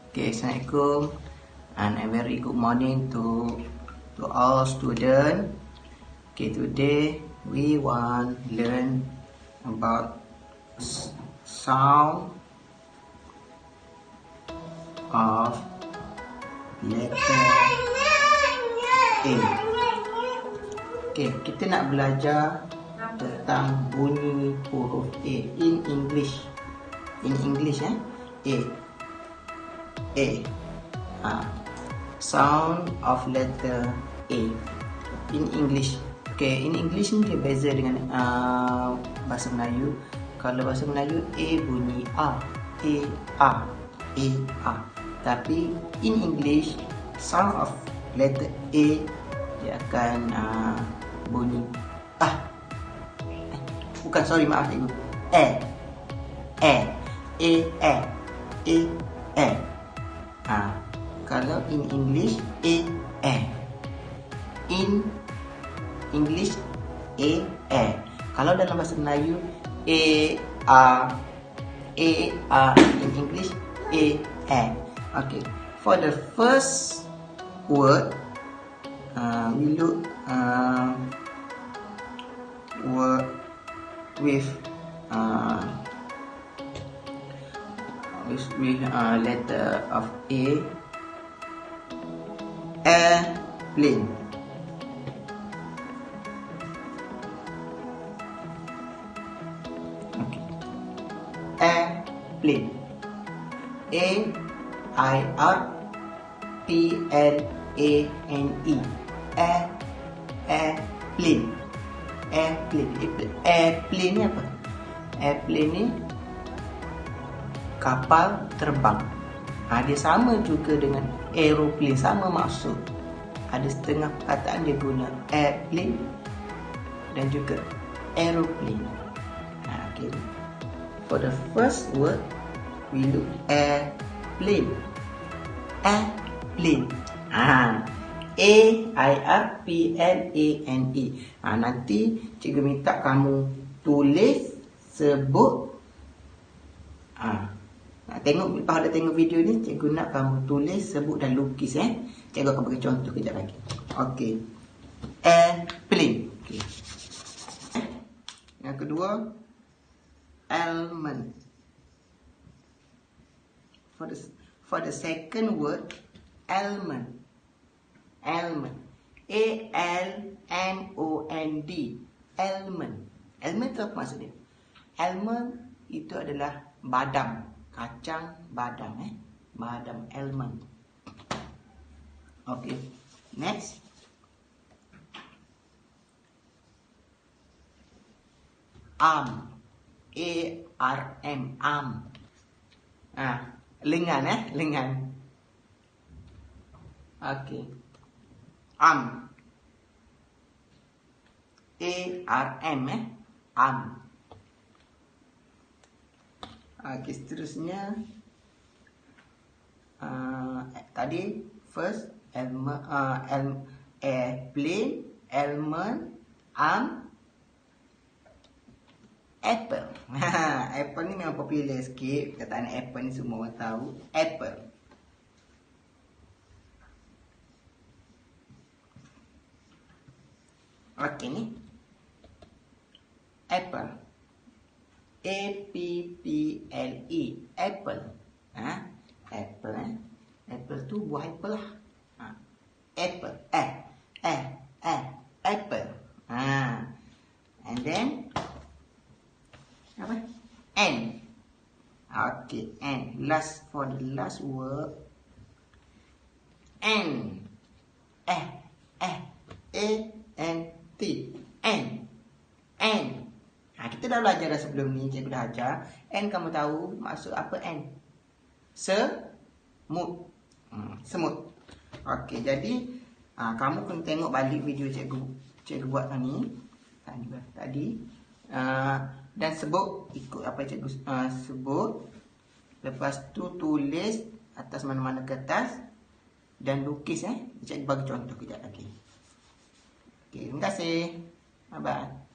Okay, Assalamualaikum and a very good morning to all students. Okay, today we want learn about sound of letter A. Okay, kita nak belajar tentang bunyi huruf A in English. In English, A. Sound of letter A in English. Okay, in English ni dia beza dengan bahasa Melayu. Kalau bahasa Melayu A bunyi A, A. Tapi in English sound of letter A dia akan bunyi bukan, sorry, maaf cikgu. Kalau in English A. In English A. Kalau dalam bahasa Melayu A. In English A. Okay. For the first word, we look word with letter of A. Airplane. Okay. Airplane. A-I-R-P-L-A-N-E. Airplane. Airplane ni apa? Airplane ni kapal terbang. Dia sama juga dengan aeroplane, sama maksud. Ada setengah perkataan dia guna airplane dan juga aeroplane. Okay. For the first word, we look airplane. Airplane. A-I-R-P-L-A-N-E. Nanti cikgu minta kamu tulis, sebut. Tengok, lepas ada tengok video ni, cikgu nak kamu tulis, sebut dan lukis. Cikgu akan bagi contoh kejap lagi. Okey. Airplane. Okay. Yang kedua, element. For the second word, element. Element. A-L-M-O-N-D. Element. Element itu apa maksud dia? Element itu adalah badam. Kacang badam. Badam, element. Okay. Next. Arm. A-R-M. Arm. Lengan. Lengan. Okay. Arm. A-R-M. Arm. Okay, seterusnya tadi first airplane, element, arm, apple. Apple ni memang popular sikit. Perkataan apple ni semua orang tahu. Apple. Okay ni apple. A-P-P-L-E. Apple. Apple. Apple tu buah apple lah. Apple. Apple. And then apa? N. Okay, N. For the last word, N. A-N-T. N. Kita dah belajar dah sebelum ni, cikgu dah ajar. N kamu tahu maksud apa N? Semut. Semut. Okey, jadi kamu kena tengok balik video cikgu buat tadi. Dan sebut, ikut apa cikgu sebut. Lepas tu tulis atas mana-mana kertas dan lukis. Cikgu bagi contoh kejap lagi. Okey, terima kasih. Bye bye.